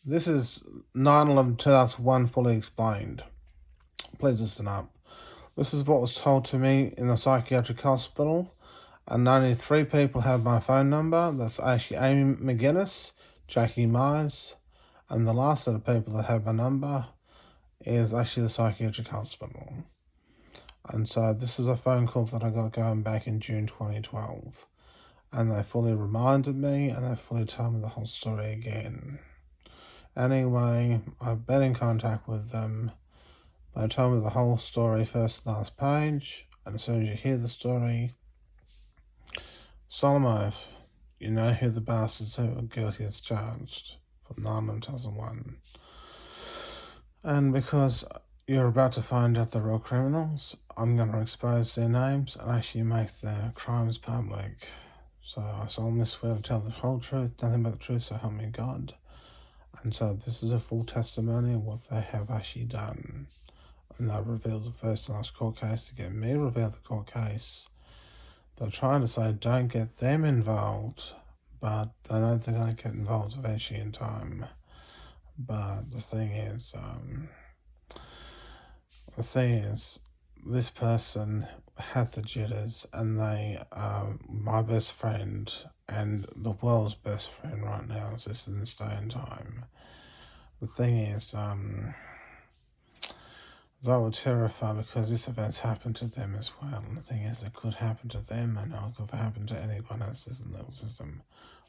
This is 9/11/2001 fully explained. Please listen up. This is what was told to me in a psychiatric hospital, and only 3 people have my phone number. That's actually Amy McGuinness, Jackie Myers, and the last of the people that have my number is actually the psychiatric hospital. And so this is a phone call that I got going back in June 2012. And they fully reminded me, and they fully told me the whole story again. Anyway, I've been in contact with them. They told me the whole story, first and last page, and as soon as you hear the story, solemn oath, you know who the bastards who are guilty as charged for 9/11/2001. And because you're about to find out the real criminals, I'm going to expose their names and actually make their crimes public. So I solemnly swear to tell the whole truth, nothing but the truth, so help me God. And so this is a full testimony of what they have actually done. And they revealed the first and last court case to get me to reveal the court case. They're trying to say don't get them involved, but they know they're going to get involved eventually in time. But the thing is, this person had the jitters, and they are my best friend and the world's best friend right now, just in this day and time. The thing is, they were terrified because this event's happened to them as well. And the thing is, it could happen to them, and it could happen to anyone else in the system.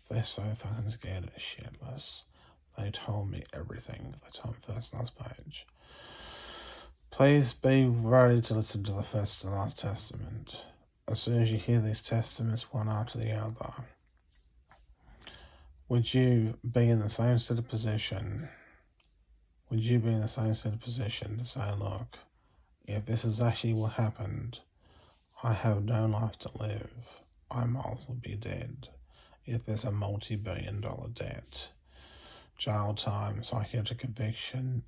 They're so fucking scared as shitless. They told me everything. They told me first and last page. Please be ready to listen to the first and last testament. As soon as you hear these testaments, one after the other, would you be in the same sort of position? Would you be in the same sort of position to say, look, if this is actually what happened, I have no life to live. I might also be dead. If there's a multi-billion-dollar debt, jail time, psychiatric conviction,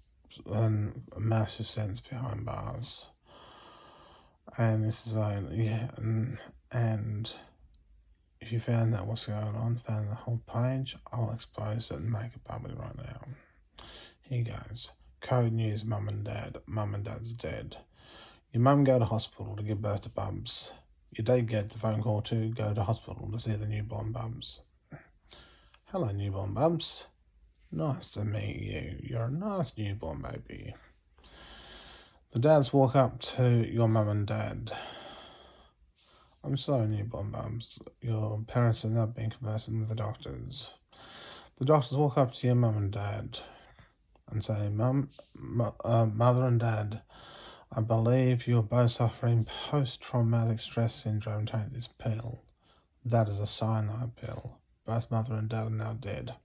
and a massive sentence behind bars. And this is and if you found out what's going on, found the whole page, I'll expose it and make it public right now. Here goes. Code news, mum and dad. Mum and dad's dead. Your mum go to hospital to give birth to Bubs. Your dad get the phone call to go to hospital to see the newborn Bubs. Hello, newborn Bubs. Nice to meet you. You're a nice newborn baby. The dads walk up to your mum and dad. I'm sorry, newborn Bubs. Your parents have not been conversing with the doctors. The doctors walk up to your mum and dad and say, Mother and Dad, I believe you're both suffering post-traumatic stress syndrome. Take this pill. That is a cyanide pill. Both Mother and Dad are now dead.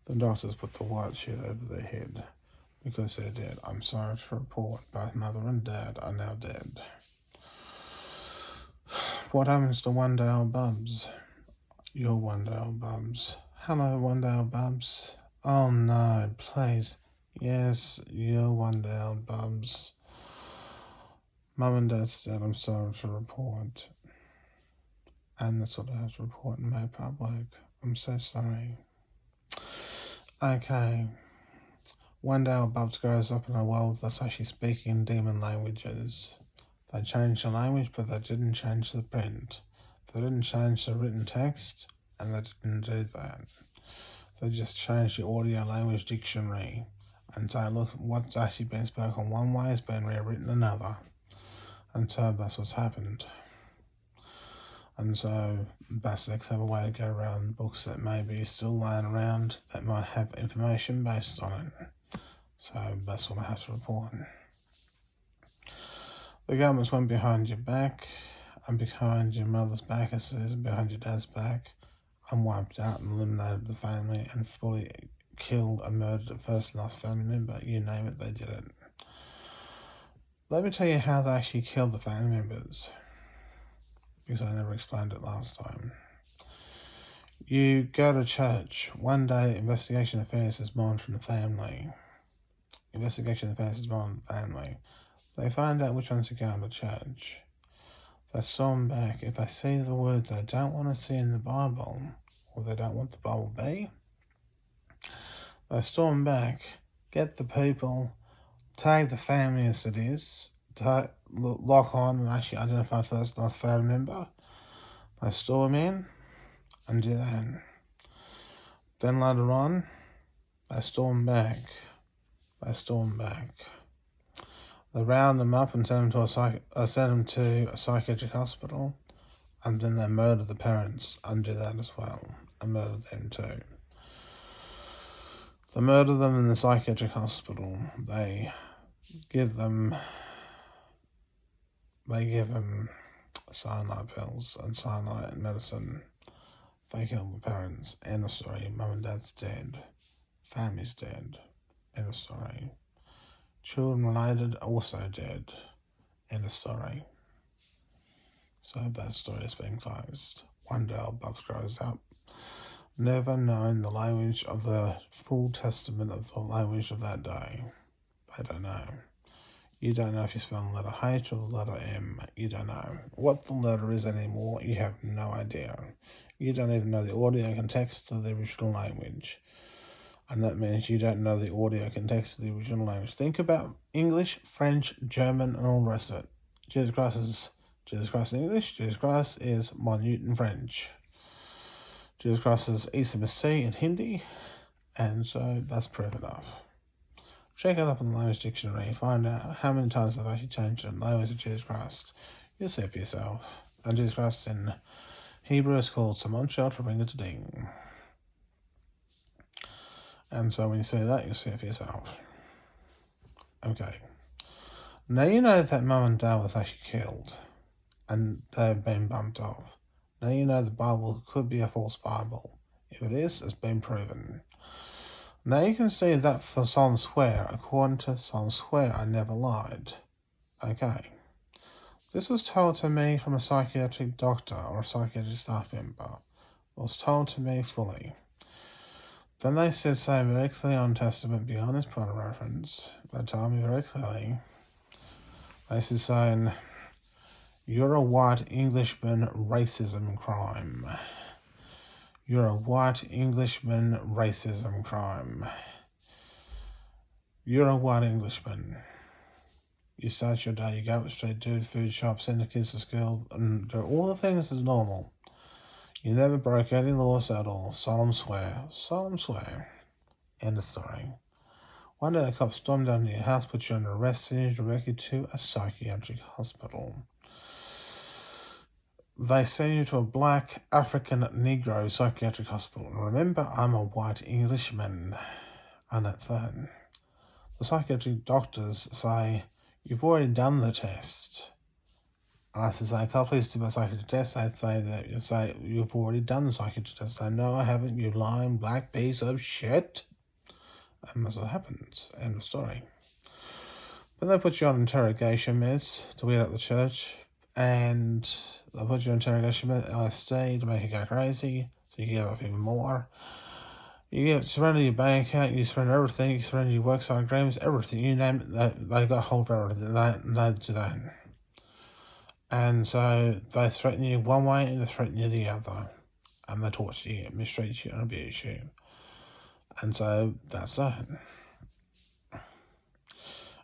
The doctors put the white sheet over their head because they're dead. I'm sorry to report both Mother and Dad are now dead. What happens to one-day-old Bubs? Your one-day-old Bubs. Hello, one-day-old Bubs. Oh no, please. Yes, your one-day-old Bubs. Mum and Dad's dead, I'm sorry to report. And that's what I have to report and make public. I'm so sorry. Okay. One-day-old Bubs grows up in a world that's actually speaking demon languages. They changed the language, but they didn't change the print. They didn't change the written text, and they didn't do that. They just changed the audio language dictionary and say, look, what's actually been spoken one way has been rewritten another. And so that's what's happened. And so that's a clever way to get around books that may be still lying around that might have information based on it. So that's what I have to report. The governments went behind your back and behind your mother's back, as it is, behind your dad's back, and wiped out and eliminated the family and fully killed and murdered the first and last family member. You name it, they did it. Let me tell you how they actually killed the family members, because I never explained it last time. You go to church. One day, investigation of fairness is monitoring the family. Investigation of fairness is monitoring the family. They find out which ones are going to church. They storm back. If they see the words they don't want to see in the Bible, or they don't want the Bible to be, They storm back, get the people, tag the family as it is, lock on and actually identify first and last family member. They storm in and do that. Then later on, they storm back. They round them up and send them to a psychiatric hospital, and then they murder the parents and do that as well, and murder them too. They murder them in the psychiatric hospital. They give them cyanide pills and cyanide medicine. They kill the parents. End of story. Mum and dad's dead. Family's dead. End of story. Children related, also dead. End of story. So that story is being closed. One day old Bugs grows up, never knowing the language of the full testament of the language of that day. They don't know. You don't know if you spell the letter H or the letter M. You don't know what the letter is anymore. You have no idea. You don't even know the audio context of the original language. And that means you don't know the audio context of the original language. Think about English, French, German, and all the rest of it. Jesus Christ is English. Jesus Christ is minute in French. Jesus Christ is Isa Masihi in Hindi. And so that's proof enough. Check it up in the language dictionary. Find out how many times they've actually changed the language of Jesus Christ. You'll see it for yourself. And Jesus Christ in Hebrew is called Samon Shelter Ring It Ding. And so when you see that, you'll see it for yourself. Okay. Now you know that Mum and Dad was actually killed. And they've been bumped off. Now you know the Bible could be a false Bible. If it is, it's been proven. Now you can see that for Psalm Swear, according to Psalm Swear, I never lied. Okay. This was told to me from a psychiatric doctor or a psychiatric staff member. It was told to me fully. Then they said so very clearly on Testament beyond this point of reference. They told me very clearly. They said saying, you're a white Englishman, racism crime. You're a white Englishman, racism crime. You're a white Englishman. You start your day, you go up the street, do the food shop, send the kids to school, and do all the things as normal. You never broke any laws at all. Solemn swear. End of story. One day the cops stormed down to your house, put you under arrest, and you directed to a psychiatric hospital. They send you to a black African Negro psychiatric hospital. And remember, I'm a white Englishman. And that's that. The psychiatric doctors say, you've already done the test. And I said, I can't please do my psychiatric test. They say you've already done the psychiatric test. I say, no, I haven't, you lying black piece of shit. And that's what happens. End of story. But they put you on interrogation meds to weed out the church. And they'll put you on interrogation meds, LSD, to make you go crazy. So you give up even more. You surrender your bank account, you surrender everything, you surrender your worksite agreements, everything, you name it, they got hold of everything, they do that. And so they threaten you one way and they threaten you the other. And they torture you, mistreat you and abuse you. And so that's that.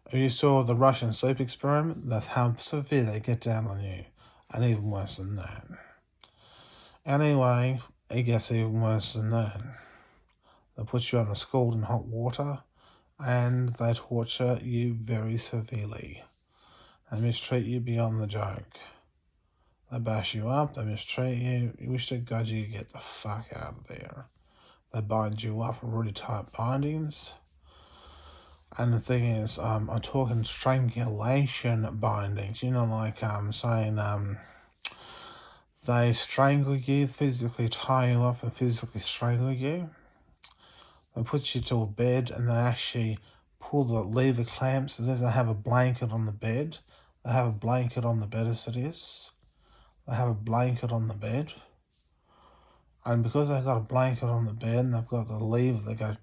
If you saw the Russian sleep experiment, that's how severe they get down on you. And even worse than that. Anyway, it gets even worse than that. They put you on scalding hot water and they torture you very severely. They mistreat you beyond the joke. They bash you up, they mistreat you. You wish to God you could get the fuck out of there. They bind you up with really tight bindings. And the thing is, I'm talking strangulation bindings. You know, like saying they strangle you, physically tie you up and physically strangle you. They put you to a bed and they actually pull the lever clamps. As they have a blanket on the bed. They have a blanket on the bed as it is. They have a blanket on the bed. And because they've got a blanket on the bed and they've got the lever that goes...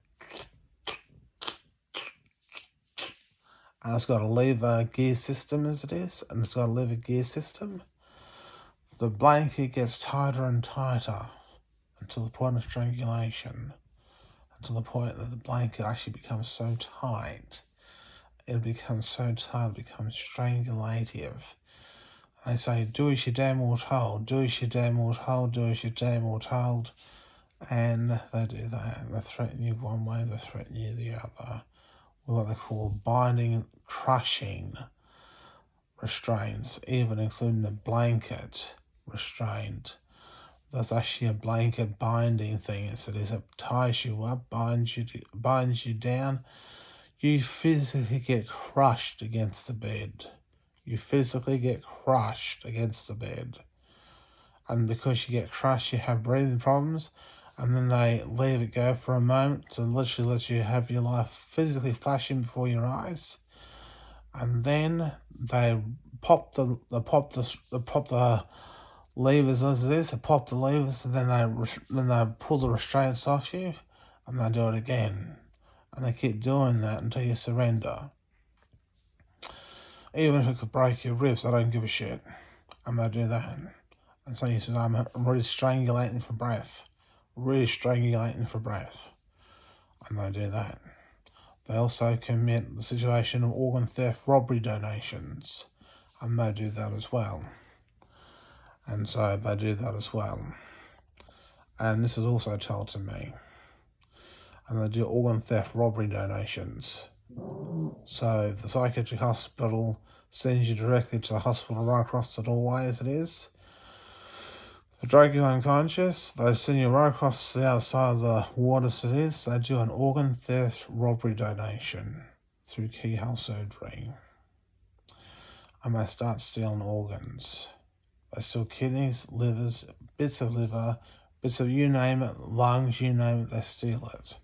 And it's got a lever gear system as it is. And it's got a lever gear system. The blanket gets tighter and tighter until the point of strangulation. to the point that the blanket actually becomes so tight. It becomes so tight, it becomes strangulative. They say, do as you're damn well told, do as you're damn well told, do as you're damn well told. And they do that. They threaten you one way, they threaten you the other. With what they call binding, crushing restraints, even including the blanket restraint. There's actually a blanket binding thing. It ties you up, binds you down. You physically get crushed against the bed. You physically get crushed against the bed. And because you get crushed, you have breathing problems. And then they leave it go for a moment to literally let you have your life physically flashing before your eyes. And then they pop the levers as it is. They pop the levers, and then they pull the restraints off you, and they do it again. And they keep doing that until you surrender. Even if it could break your ribs, I don't give a shit. And they do that. And so you say, I'm really strangulating for breath. Really strangulating for breath. And they do that. They also commit the situation of organ theft, robbery donations. And they do that as well. And so they do that as well. And this is also told to me. And they do organ theft, robbery donations. So the psychiatric hospital sends you directly to the hospital right across the doorway as it is. They drag you unconscious. They send you right across the outside of the ward as it is. They do an organ theft, robbery donation through keyhole surgery. And they start stealing organs. They steal kidneys, livers, bits of liver, bits of you name it, lungs, you name it, they steal it.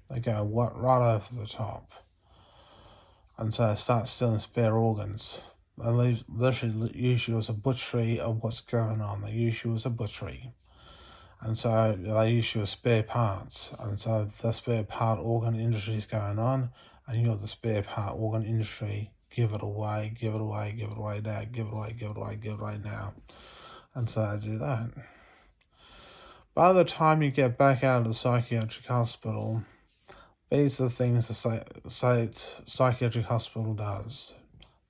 They go right over the top. And so they start stealing spare organs. They literally use you as a butchery of what's going on. They use you as a butchery. And so they use you as spare parts. And so the spare part organ industry is going on, and you're the spare part organ industry. Give it away, give it away, give it away now, give it away, give it away, give it away now. And so they do that. By the time you get back out of the psychiatric hospital, these are the things the psychiatric hospital does.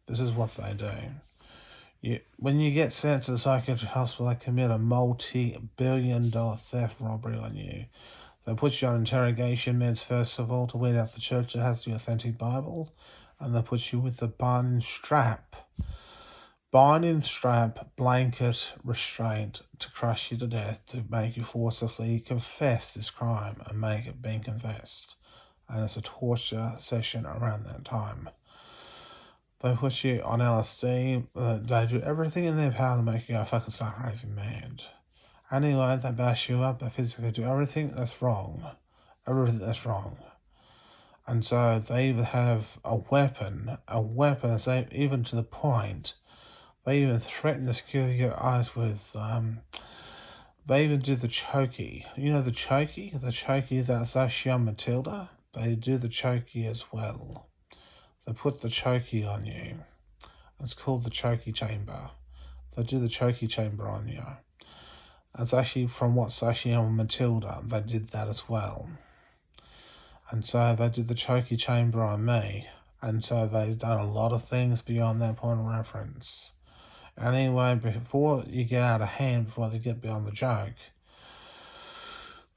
This is what they do. When you get sent to the psychiatric hospital, they commit a multi-billion-dollar theft robbery on you. They put you on interrogation meds first of all to weed out the church that has the authentic Bible, and they put you with the binding strap, blanket restraint to crush you to death, to make you forcibly confess this crime and make it being confessed. And it's a torture session around that time. They put you on LSD. They do everything in their power to make you go fucking start raving mad. Anyway, they bash you up. They physically do everything that's wrong. Everything that's wrong. And so they even have a weapon, even to the point, they even threaten to skewer your eyes with, they even do the chokey. You know the chokey? The chokey that's actually on Matilda? They do the chokey as well. They put the chokey on you. It's called the chokey chamber. They do the chokey chamber on you. It's actually from what's actually on Matilda. They did that as well. And so they did the chokey chamber on me. And so they've done a lot of things beyond that point of reference. Anyway, before you get out of hand, before they get beyond the joke,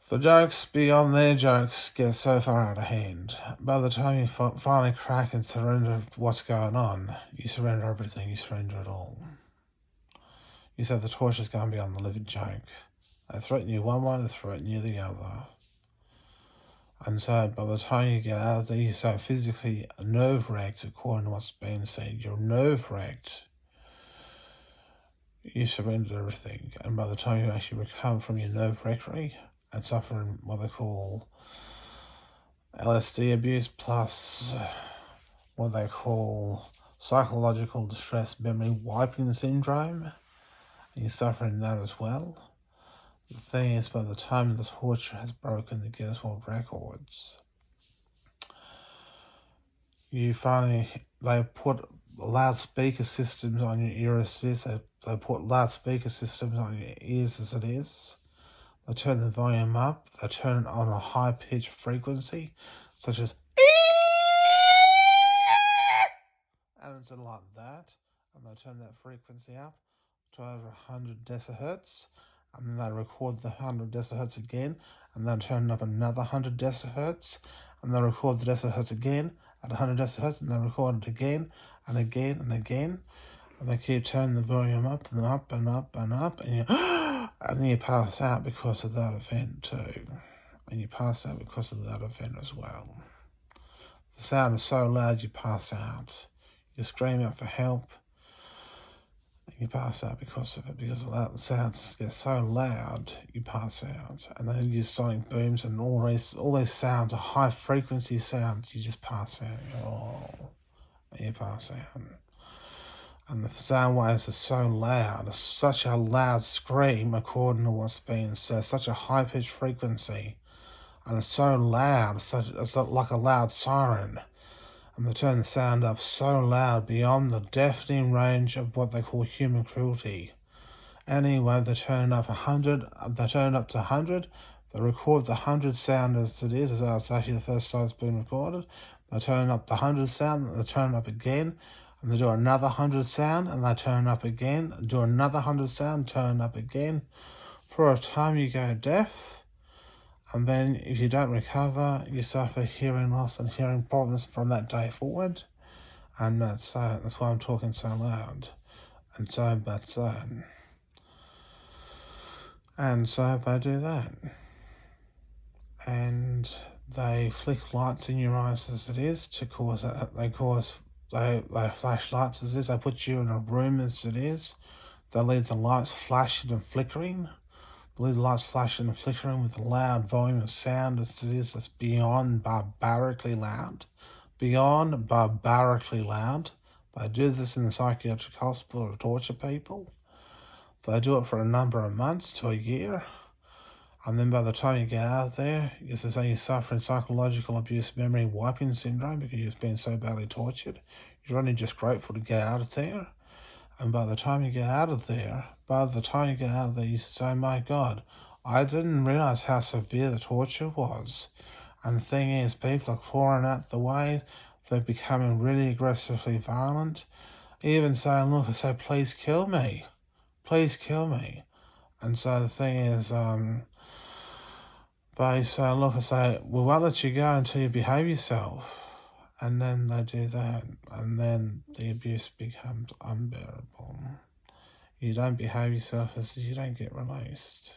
the jokes beyond their jokes get so far out of hand. By the time you finally crack and surrender what's going on, you surrender everything, you surrender it all. You say the torture's going beyond the living joke. They threaten you one way, they threaten you the other. And so by the time you get out of there, you're so physically nerve-wracked, according to what's being said. You're nerve-wracked. You surrendered everything. And by the time you actually recover from your nerve-wrackery and suffering what they call LSD abuse plus what they call psychological distress memory wiping syndrome, and you're suffering that as well. The thing is, by the time the torture has broken the Guinness World Records, they put loudspeaker systems on your ears. They put loudspeaker systems on your ears as it is. They turn the volume up, they turn it on a high-pitched frequency, such as and it's like that, and they turn that frequency up to over 100 decihertz, and then they record the 100 decihertz again, and then turn up another 100 decihertz, and they record the decihertz again at 100 decihertz, and they record it again and again and again, and they keep turning the volume up and up and up and up, and and then you pass out because of that event too, and you pass out because of that event as well. The sound is so loud you pass out. You scream out for help, and you pass out because of it, because the sounds get so loud, you pass out. And then you sonic booms and all these sounds are high frequency sounds, you just pass out. And you pass out. And the sound waves are so loud, it's such a loud scream according to what's being said, such a high pitched frequency. And it's so loud, it's like a loud siren. And they turn the sound up so loud beyond the deafening range of what they call human cruelty. Anyway, they turn it up 100, they turn it up to 100, they record the 100 sound as it is, as it's actually the first time it's been recorded. They turn up the 100 sound, they turn it up again, and they do another 100 sound, and they turn it up again, do another 100 sound, turn it up again. For a time you go deaf. And then if you don't recover, you suffer hearing loss and hearing problems from that day forward. And that's why I'm talking so loud. And so bad so. And so they do that. And they flick lights in your eyes as it is to cause that. They flash lights as it is. They put you in a room as it is. They leave the lights flashing and flickering. The lights flashing and flickering with a loud volume of sound as it is, that's beyond barbarically loud. Beyond barbarically loud. They do this in the psychiatric hospital to torture people. They do it for a number of months to a year. And then by the time you get out of there, you're suffering psychological abuse memory wiping syndrome because you've been so badly tortured. You're only just grateful to get out of there. And by the time you get out of there, you say, my God, I didn't realize how severe the torture was. And the thing is, people are clawing out the ways, they're becoming really aggressively violent, even saying, look, I say, please kill me. Please kill me. And so the thing is, they say, look, I say, we won't let you go until you behave yourself. And then they do that, and then the abuse becomes unbearable. You don't behave yourself as you don't get released.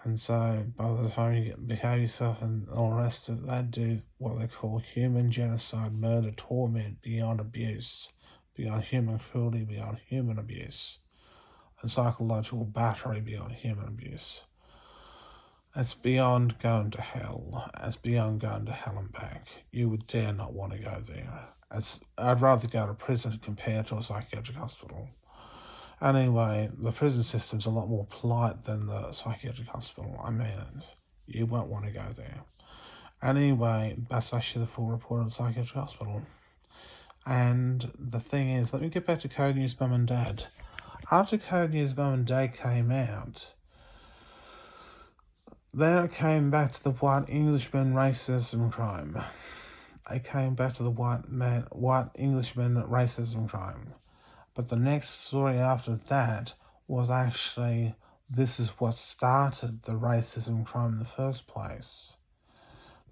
And so by the time you behave yourself and all the rest of it, they do what they call human genocide, murder, torment beyond abuse, beyond human cruelty, beyond human abuse, and psychological battery beyond human abuse. It's beyond going to hell. It's beyond going to hell and back. You would dare not want to go there. I'd rather go to prison compared to a psychiatric hospital. Anyway, the prison system's a lot more polite than the psychiatric hospital. I mean it. You won't want to go there. Anyway, that's actually the full report of the psychiatric hospital. And the thing is, let me get back to Code News Mum and Dad. After Code News Mum and Dad came out, then it came back to the white Englishman racism crime. It came back to the white Englishman racism crime. But the next story after that was actually, this is what started the racism crime in the first place.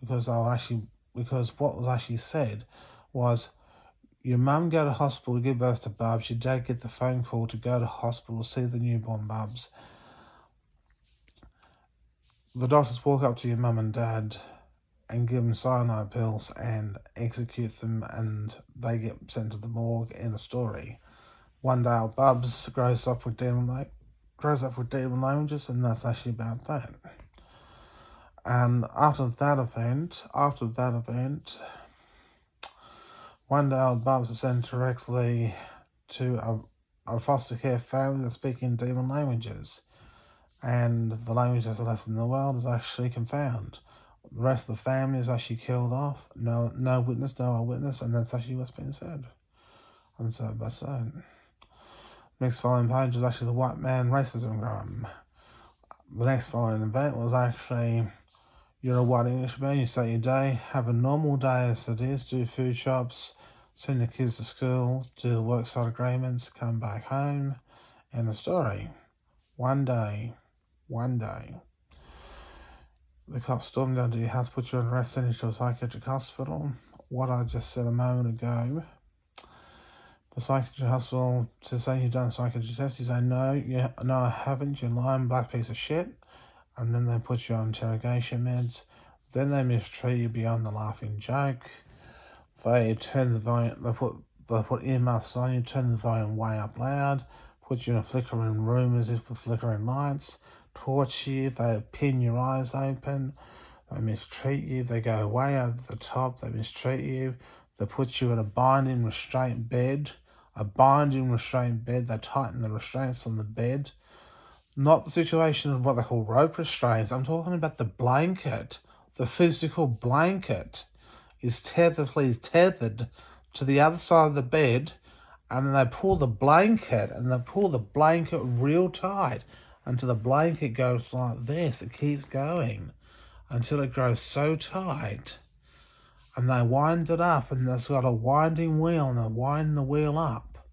Because what was actually said was, your mum go to hospital to give birth to Bubs, your dad get the phone call to go to hospital to see the newborn Bubs. The doctors walk up to your mum and dad and give them cyanide pills and execute them, and they get sent to the morgue. In a story. One day old Bubs grows up with demon languages, and that's actually about that. And after that event, one day old Bubs is sent directly to a foster care family that's speaking demon languages. And the languages left in the world is actually confound. The rest of the family is actually killed off. No witness, no eyewitness, and that's actually what's been said. And so that's it. Next following page is actually the white man racism crime. the next following event was actually, you're a white Englishman, you start your day, have a normal day as it is, do food shops, send your kids to school, do the worksite agreements, come back home, and the story. One day, the cops stormed down to your house, put you on arrest, sent you to a psychiatric hospital. What I just said a moment ago, the psychiatric hospital says, say you've done a psychiatric test, you say, no, I haven't, you're lying, black piece of shit. And then they put you on interrogation meds. Then they mistreat you beyond the laughing joke. They turn the volume, they put earmuffs on you, turn the volume way up loud, put you in a flickering room as if with flickering lights, torture you, they pin your eyes open, they mistreat you, they go way over the top, they mistreat you, they put you in a binding restraint bed, they tighten the restraints on the bed. Not the situation of what they call rope restraints. I'm talking about the blanket. The physical blanket is tethered to the other side of the bed, and then they pull the blanket real tight until the blanket goes like this. It keeps going until it grows so tight, and they wind it up, and it's got a winding wheel, and they wind the wheel up,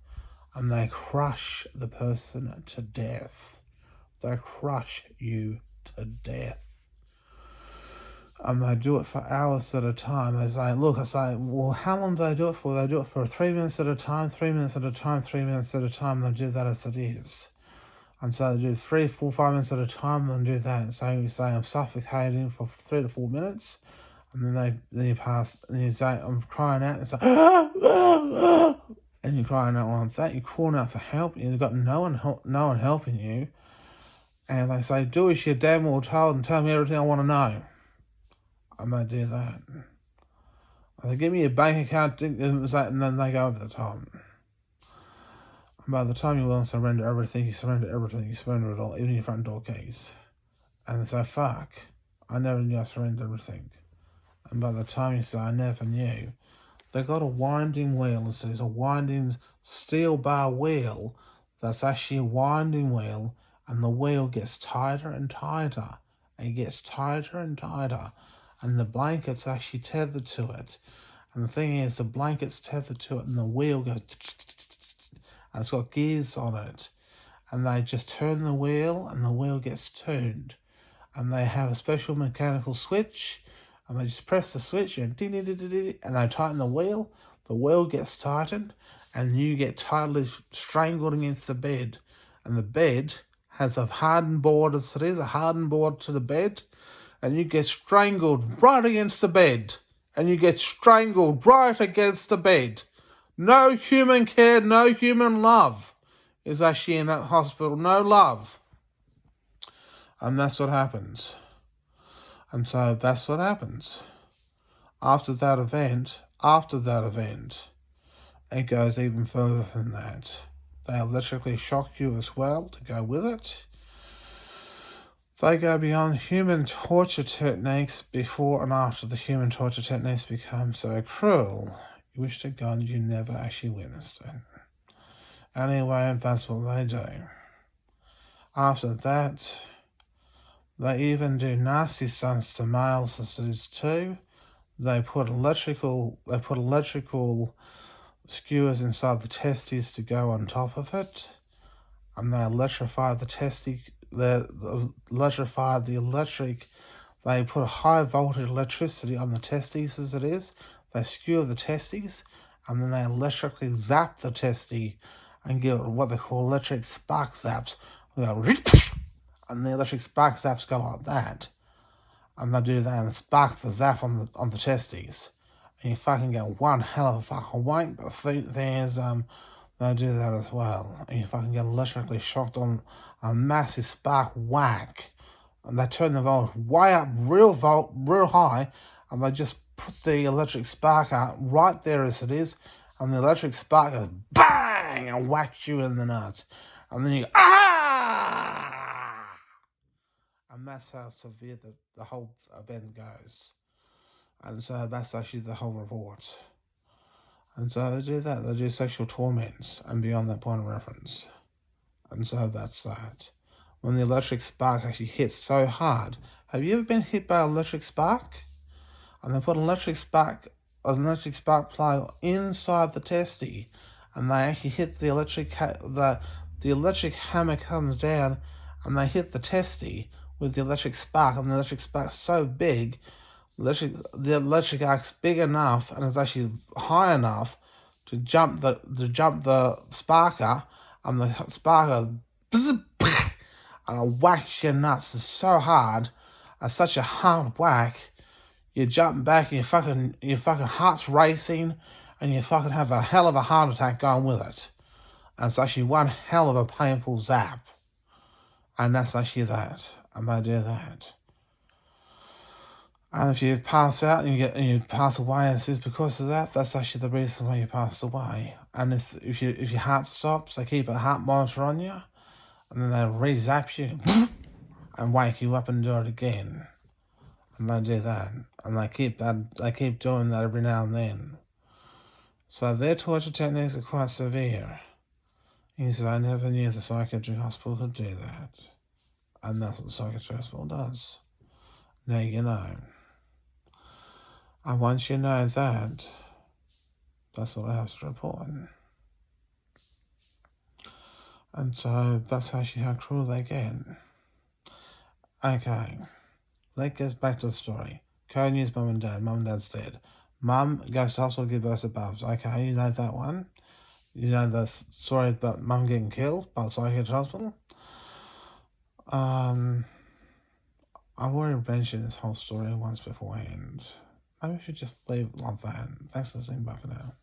and they crush the person to death. They crush you to death. And they do it for hours at a time. They say, well, how long do they do it for? They do it for 3 minutes at a time, 3 minutes at a time, 3 minutes at a time. They do that as it is. And so they do 3, 4, 5 minutes at a time and do that. So you say, I'm suffocating for 3 to 4 minutes. And then you say, I'm crying out. And say, and you're crying out like that. You're calling out for help. You've got no one helping you. And they say, do as you're damn well told and tell me everything I want to know. And they do that. And they give me a bank account, and then they go over the top. And by the time you will surrender everything, you surrender it all, even your front door keys. And they say, fuck, I never knew I surrendered everything. And by the time you say, I never knew, they got a winding wheel. So it's a winding steel bar wheel that's actually a winding wheel. And the wheel gets tighter and tighter. It gets tighter and tighter. And the blanket's actually tethered to it. And the thing is, the blanket's tethered to it and the wheel goes... And it's got gears on it. And they just turn the wheel and the wheel gets turned. And they have a special mechanical switch. And they just press the switch and they tighten the wheel gets tightened. And you get tightly strangled against the bed. And the bed has a hardened board as it is, a hardened board to the bed, and you get strangled right against the bed. No human care, no human love is actually in that hospital. No love. And that's what happens. And so that's what happens. After that event, it goes even further than that. They electrically shock you as well to go with it. They go beyond human torture techniques before and after the human torture techniques become so cruel. You wish to God you never actually witnessed it. Anyway, that's what they do. After that, they even do nasty stunts to males as it is too. They put electrical skewers inside the testes to go on top of it, and they electrify the testes. They put a high voltage electricity on the testes as it is. They skewer the testes, and then they electrically zap the testes and give it what they call electric spark zaps. And the electric spark zaps go like that. And they do that and spark the zap on the testes. And you fucking get one hell of a fucking wank, but the thing is, they do that as well. And you fucking get electrically shocked on a massive spark whack. And they turn the voltage way up real high, and they just put the electric spark out right there as it is, and the electric spark goes bang and whacks you in the nuts. And then you go, ah! And that's how severe the whole event goes. And so that's actually the whole report. And so they do that. They do sexual torments and beyond that point of reference. And so that's that. when the electric spark actually hits so hard. Have you ever been hit by an electric spark? And they put an electric spark plug inside the testy, and they actually hit the electric the electric hammer comes down, and they hit the testy with the electric spark, and the electric spark's so big, the electric arc's big enough, and it's actually high enough to jump the sparker, and the sparker and it whacks your nuts. It's so hard, it's such a hard whack. You jump back, and your fucking heart's racing, and you fucking have a hell of a heart attack going with it. And it's actually one hell of a painful zap. And that's actually that. And they do that. And if you pass out and you pass away, and it's because of that, that's actually the reason why you passed away. And if your heart stops, they keep a heart monitor on you, and then they re-zap you and wake you up and do it again. And they do that, and they keep doing that every now and then. So their torture techniques are quite severe. He said, I never knew the psychiatric hospital could do that. And that's what the psychiatric hospital does. Now you know. And once you know that, that's all I have to report. And so that's actually how cruel they get. Okay. Let's get back to the story. Code News mum and dad. Mum and dad's dead. Mum goes to hospital to give birth to Bubs. Okay, you know that one. You know the story about mum getting killed by the psychiatric hospital. I've already mentioned this whole story once beforehand. Maybe we should just leave it like that. Thanks for listening. Bye for now.